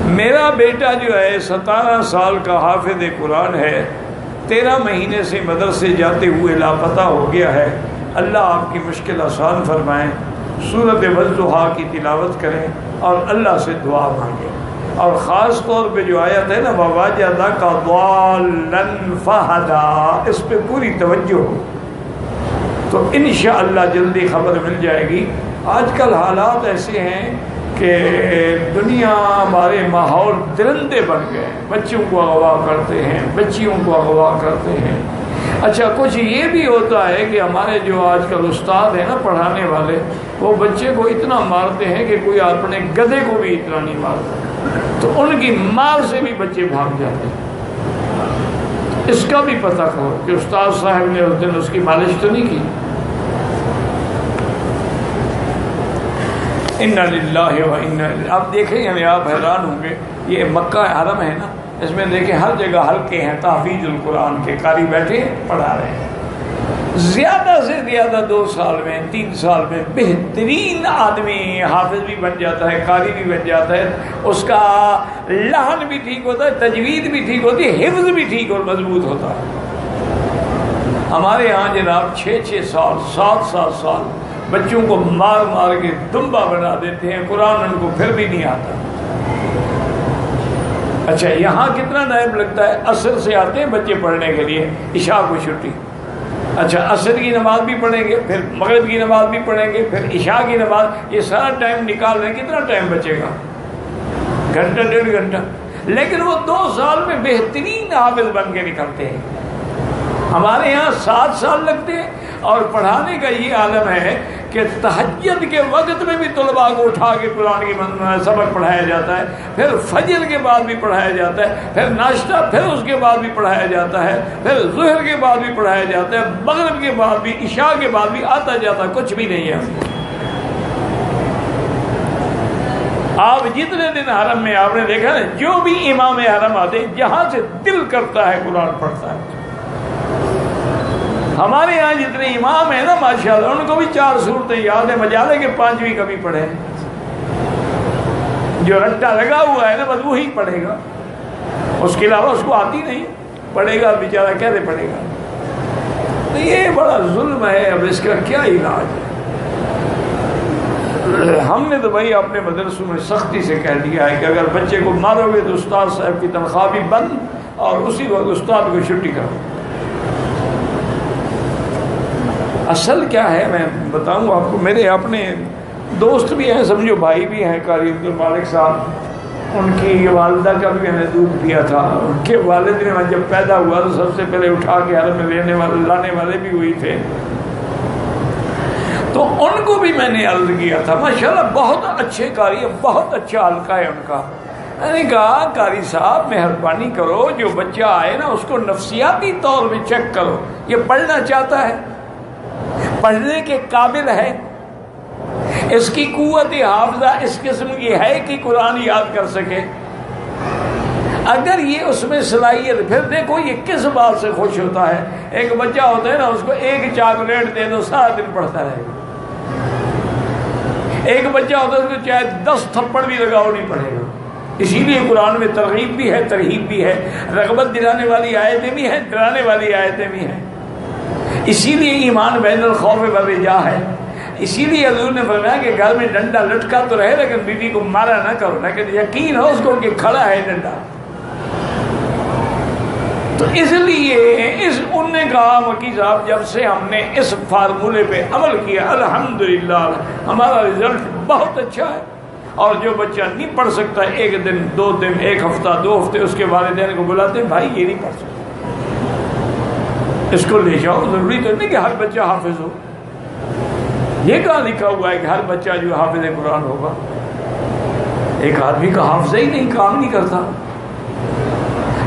میرا بیٹا جو ہے 17 سال کا حافظ قرآن ہے، 13 مہینے سے مدرسے جاتے ہوئے لاپتہ ہو گیا ہے۔ اللہ آپ کی مشکل آسان فرمائیں۔ سورۃ والضحیٰ کی تلاوت کریں اور اللہ سے دعا مانگیں، اور خاص طور پہ جو آیت ہے نا وَوَجَدَكَ ضَالًّا فَهَدَىٰ، اس پہ پوری توجہ ہو تو انشاءاللہ جلدی خبر مل جائے گی۔ آج کل حالات ایسے ہیں کہ دنیا ہمارے ماحول درندے بن گئے، بچوں کو اغوا کرتے ہیں، بچیوں کو اغوا کرتے ہیں۔ اچھا کچھ یہ بھی ہوتا ہے کہ ہمارے جو آج کل استاد ہیں نا پڑھانے والے، وہ بچے کو اتنا مارتے ہیں کہ کوئی اپنے گدھے کو بھی اتنا نہیں مارتا، تو ان کی مار سے بھی بچے بھاگ جاتے ہیں۔ اس کا بھی پتہ کرو کہ استاد صاحب نے اس دن اس کی مالش تو نہیں کی۔ اِنَّا لِلَّهِ وَإِنَّا إِلَيْهِ۔ آپ دیکھیں یعنی آپ حیران ہوں گے، یہ مکہ حرم ہے نا، اس میں دیکھیں ہر جگہ حلقے ہیں تحفیظ القرآن کے، قاری بیٹھے پڑھا رہے ہیں۔ زیادہ سے زیادہ 2 سال میں 3 سال میں بہترین آدمی حافظ بھی بن جاتا ہے، قاری بھی بن جاتا ہے، اس کا لحن بھی ٹھیک ہوتا ہے، تجوید بھی ٹھیک ہوتی ہے، حفظ بھی ٹھیک اور مضبوط ہوتا ہے۔ ہمارے ہاں جناب 6 سال 7 سال بچوں کو مار مار کے دمبا بنا دیتے ہیں، قرآن ان کو پھر بھی نہیں آتا۔ اچھا یہاں کتنا ٹائم لگتا ہے؟ عصر سے آتے ہیں بچے پڑھنے کے لیے، عشاء کو چھٹی۔ اچھا عصر کی نماز بھی پڑھیں گے، پھر مغرب کی نماز بھی پڑھیں گے، پھر عشاء کی نماز، یہ سارا ٹائم نکال رہے ہیں، کتنا ٹائم بچے گا؟ گھنٹہ 1.5 گھنٹہ۔ لیکن وہ 2 سال میں بہترین حافظ بن کے نکلتے ہیں۔ ہمارے یہاں 7 سال لگتے ہیں، اور پڑھانے کا یہ عالم ہے کہ تہجد کے وقت میں بھی طلباء کو اٹھا کے قرآن کی سبق پڑھایا جاتا ہے، پھر فجر کے بعد بھی پڑھایا جاتا ہے، پھر ناشتہ، پھر اس کے بعد بھی پڑھایا جاتا ہے، پھر ظہر کے بعد بھی پڑھایا جاتا ہے، مغرب کے بعد بھی، عشاء کے بعد بھی، آتا جاتا کچھ بھی نہیں ہے۔ آپ جتنے دن حرم میں آپ نے دیکھا نا، جو بھی امام حرم آتے جہاں سے دل کرتا ہے قرآن پڑھتا ہے۔ ہمارے یہاں جتنے امام ہیں نا ماشاءاللہ، ان کو بھی 4 سورتیں یاد ہیں، مجالے کے 5ویں کبھی پڑھے۔ جو رٹا لگا ہوا ہے نا بس وہی پڑھے گا، اس کے علاوہ اس کو آتی نہیں، پڑھے گا بیچارہ کیسے پڑھے گا؟ تو یہ بڑا ظلم ہے، اب اس کا کیا علاج ہے؟ ہم نے تو بھائی اپنے مدرسوں میں سختی سے کہہ دیا ہے کہ اگر بچے کو مارو گے تو استاد صاحب کی تنخواہ بھی بند، اور اسی وقت استاد کو چھٹی کرو۔ اصل کیا ہے میں بتاؤں آپ کو، میرے اپنے دوست بھی ہیں، سمجھو بھائی بھی ہیں، قاری عبد المالک صاحب، ان کی والدہ کا بھی میں نے دودھ پیا تھا۔ ان کے والد نے جب پیدا ہوا تو سب سے پہلے اٹھا کے حرم میں لانے والے بھی وہی تھے، تو ان کو بھی میں نے عرض کیا تھا، ماشاءاللہ بہت اچھے قاری ہیں، بہت اچھا حلقہ ہے ان کا۔ میں نے کہا قاری صاحب مہربانی کرو، جو بچہ آئے نا اس کو نفسیاتی طور پہ چیک کرو، یہ پڑھنا چاہتا ہے، پڑھنے کے قابل ہے، اس کی قوت حافظہ اس قسم کی ہے کہ قرآن یاد کر سکے۔ اگر یہ اس میں صلاحیت، پھر دیکھو یہ کس بات سے خوش ہوتا ہے۔ ایک بچہ ہوتا ہے نا، اس کو 1 چاکلیٹ دے دو سارا دن پڑھتا رہے گا۔ ایک بچہ ہوتا ہے اس کو چاہے 10 تھپڑ بھی لگاؤ نہیں پڑھے گا۔ اسی لیے قرآن میں ترغیب بھی ہے، ترہیب بھی ہے، رغبت دلانے والی آیتیں بھی ہیں، ڈرانے والی آیتیں بھی ہیں۔ اسی لیے ایمان بین الخوف والرجاء ہے۔ اسی لیے حضور نے فرمایا کہ گھر میں ڈنڈا لٹکا تو رہے لیکن بیوی کو مارا نہ کرو، لیکن یقین ہو اس کو کہ کھڑا ہے ڈنڈا۔ تو اس لیے ان نے کہا مکی صاحب جب سے ہم نے اس فارمولے پہ عمل کیا الحمدللہ ہمارا رزلٹ بہت اچھا ہے، اور جو بچہ نہیں پڑھ سکتا 1 دن 2 دن 1 ہفتہ 2 ہفتے اس کے والدین کو بلاتے ہیں، بھائی یہ نہیں پڑھ سکتا، اس کو لے جاؤ۔ ضروری تو نہیں کہ ہر بچہ حافظ ہو، یہ کہاں لکھا ہوا ہے کہ ہر بچہ جو حافظ قرآن ہوگا؟ ایک آدمی کا حافظہ ہی نہیں کام نہیں کرتا۔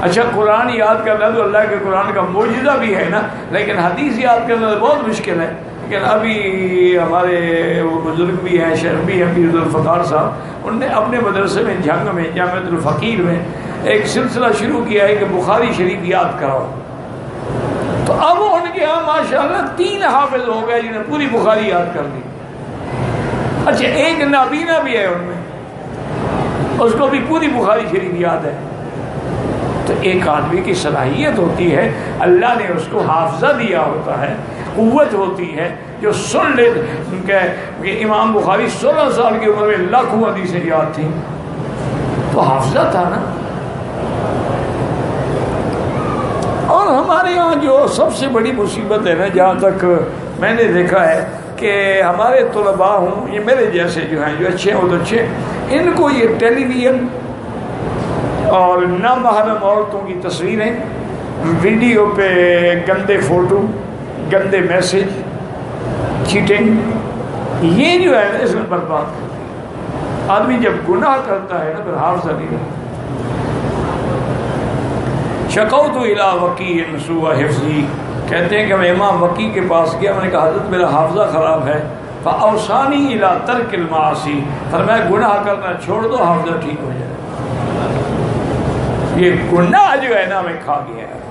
اچھا قرآن یاد کرنا تو اللہ کے قرآن کا معجزہ بھی ہے نا، لیکن حدیث یاد کرنا تو بہت مشکل ہے۔ لیکن ابھی ہمارے وہ بزرگ بھی ہیں، شیخ بھی ہیں، پیر ذوالفقار صاحب، انہوں نے اپنے مدرسے میں جھنگ میں جامعۃ الفقیر میں ایک سلسلہ شروع کیا ہے کہ بخاری شریف یاد کراؤ۔ تو اب ان کے یہاں ماشاءاللہ 3 حافظ ہو گئے جنہیں پوری بخاری یاد کر دی۔ اچھا ایک نابینا بھی ہے ان میں، اس کو بھی پوری بخاری شریف یاد ہے۔ تو ایک آدمی کی صلاحیت ہوتی ہے، اللہ نے اس کو حافظہ دیا ہوتا ہے، قوت ہوتی ہے، جو سن لے کہ امام بخاری 16 سال کی عمر میں لاکھوں حدیثیں یاد تھیں، تو حافظہ تھا نا۔ اور ہمارے یہاں جو سب سے بڑی مصیبت ہے نا، جہاں تک میں نے دیکھا ہے کہ ہمارے طلباء ہوں، یہ میرے جیسے جو ہیں، جو اچھے ہیں وہ تو اچھے، ان کو یہ ٹیلی ویژن اور نامحرم عورتوں کی تصویریں، ویڈیو پہ گندے فوٹو، گندے میسج، چیٹنگ، یہ جو ہے نا اس میں برباد کرتے ہیں۔ آدمی جب گناہ کرتا ہے نا پھر حافظہ نہیں رہتا۔ شکوت الی وکیع سوء حفظی، کہتے ہیں کہ میں امام وکیع کے پاس گیا، میں نے کہا حضرت میرا حافظہ خراب ہے، فاوصانی الی ترک المعاصی، فرمایا گناہ کرنا چھوڑ دو، حافظہ ٹھیک ہو جائے۔ یہ گناہ جو ہے نا ہمیں کھا گیا ہے۔